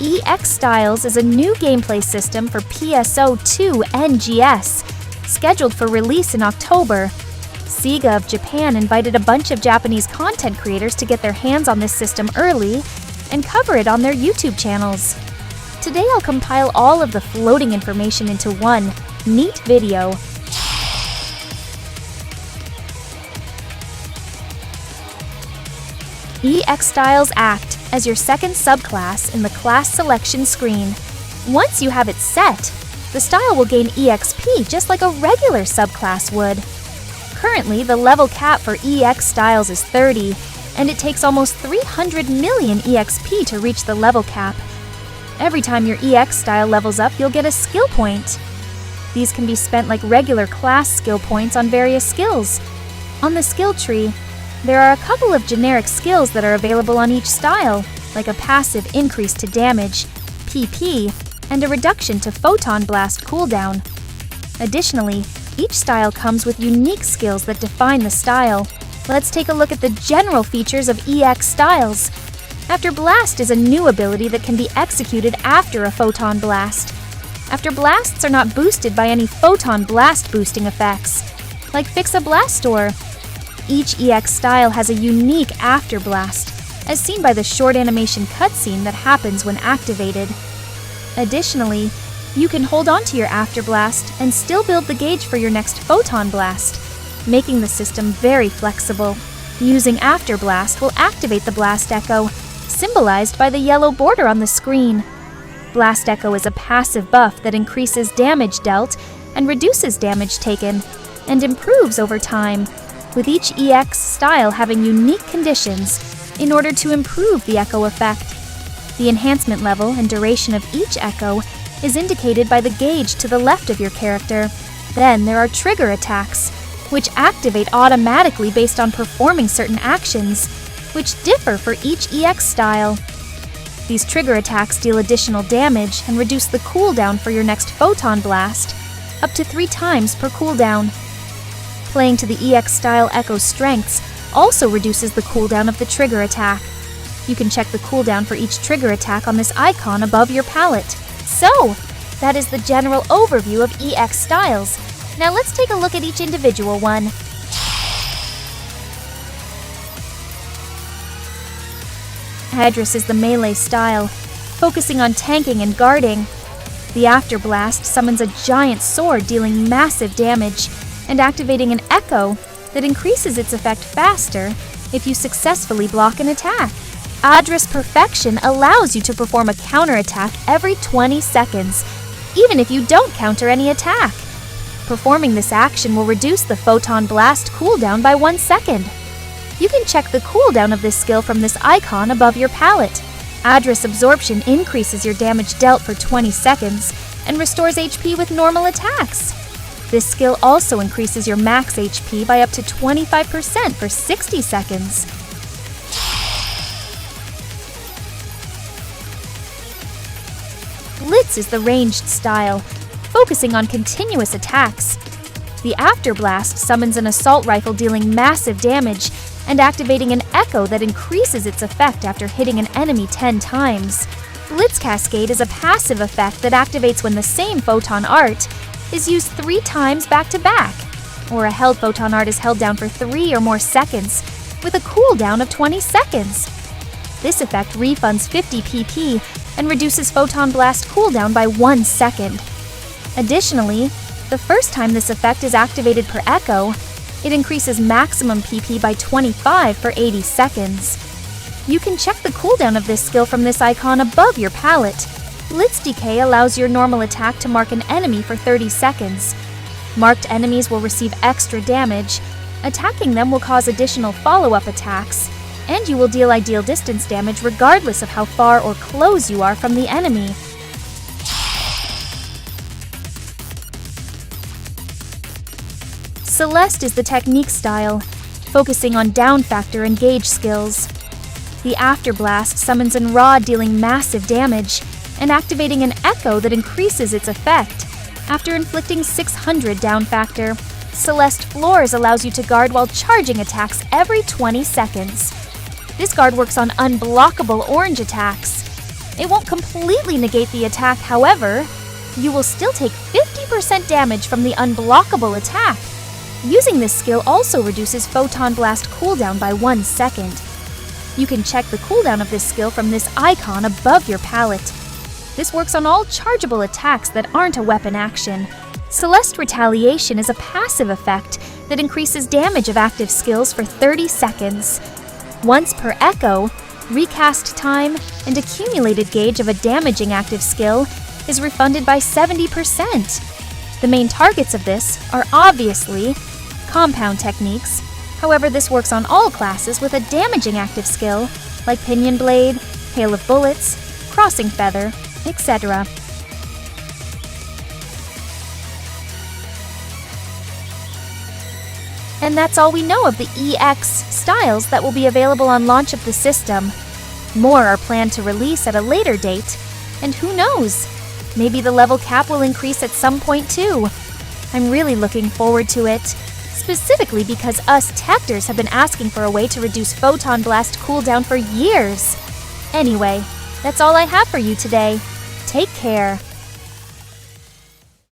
EX Styles is a new gameplay system for PSO2 NGS, scheduled for release in October. SEGA of Japan invited a bunch of Japanese content creators to get their hands on this system early and cover it on their YouTube channels. Today I'll compile all of the floating information into one neat video. EX Styles act as your second subclass in the class selection screen. Once you have it set, the style will gain EXP just like a regular subclass would. Currently, the level cap for EX Styles is 30, and it takes almost 300 million EXP to reach the level cap. Every time your EX style levels up, you'll get a skill point. These can be spent like regular class skill points on various skills. On the skill tree, there are a couple of generic skills that are available on each style, like a passive increase to damage, PP, and a reduction to photon blast cooldown. Additionally, each style comes with unique skills that define the style. Let's take a look at the general features of EX Styles. After Blast is a new ability that can be executed after a photon blast. After blasts are not boosted by any photon blast boosting effects, like Fix a Blastor. Each EX style has a unique after blast, as seen by the short animation cutscene that happens when activated. Additionally, you can hold on to your after blast and still build the gauge for your next photon blast, making the system very flexible. Using after blast will activate the blast echo, symbolized by the yellow border on the screen. Blast echo is a passive buff that increases damage dealt and reduces damage taken, and improves over time, with each EX style having unique conditions in order to improve the echo effect. The enhancement level and duration of each echo is indicated by the gauge to the left of your character. Then there are trigger attacks, which activate automatically based on performing certain actions, which differ for each EX style. These trigger attacks deal additional damage and reduce the cooldown for your next photon blast, up to 3 times per cooldown. Playing to the EX style echo strengths also reduces the cooldown of the trigger attack. You can check the cooldown for each trigger attack on this icon above your palette. So, that is the general overview of EX Styles. Now let's take a look at each individual one. Hadras is the melee style, focusing on tanking and guarding. The After Blast summons a giant sword dealing massive damage and activating an echo that increases its effect faster if you successfully block an attack. Hadras Perfection allows you to perform a counterattack every 20 seconds, even if you don't counter any attack. Performing this action will reduce the Photon Blast cooldown by 1 second. You can check the cooldown of this skill from this icon above your palette. Hadras Absorption increases your damage dealt for 20 seconds and restores HP with normal attacks. This skill also increases your max HP by up to 25% for 60 seconds. Blitz is the ranged style, focusing on continuous attacks. The After Blast summons an assault rifle dealing massive damage and activating an echo that increases its effect after hitting an enemy 10 times. Blitz Cascade is a passive effect that activates when the same photon art is used 3 times back-to-back, or a held photon art is held down for 3 or more seconds, with a cooldown of 20 seconds. This effect refunds 50 PP and reduces Photon Blast cooldown by 1 second. Additionally, the first time this effect is activated per echo, it increases maximum PP by 25 for 80 seconds. You can check the cooldown of this skill from this icon above your palette. Blitz Decay allows your normal attack to mark an enemy for 30 seconds. Marked enemies will receive extra damage. Attacking them will cause additional follow-up attacks, and you will deal ideal distance damage regardless of how far or close you are from the enemy. Celeste is the technique style, focusing on down factor and gauge skills. The After Blast summons an rod dealing massive damage and activating an echo that increases its effect. After inflicting 600 down factor, Celeste Floors allows you to guard while charging attacks every 20 seconds. This guard works on unblockable orange attacks. It won't completely negate the attack, however. You will still take 50% damage from the unblockable attack. Using this skill also reduces Photon Blast cooldown by 1 second. You can check the cooldown of this skill from this icon above your palette. This works on all chargeable attacks that aren't a weapon action. Celeste Retaliation is a passive effect that increases damage of active skills for 30 seconds. Once per echo, recast time and accumulated gauge of a damaging active skill is refunded by 70%. The main targets of this are obviously compound techniques. However, this works on all classes with a damaging active skill, like Pinion Blade, Hail of Bullets, Crossing Feather, etc. And that's all we know of the EX styles that will be available on launch of the system. More are planned to release at a later date, and who knows? Maybe the level cap will increase at some point too. I'm really looking forward to it, specifically because us Tectors have been asking for a way to reduce Photon Blast cooldown for years. Anyway, that's all I have for you today. Take care.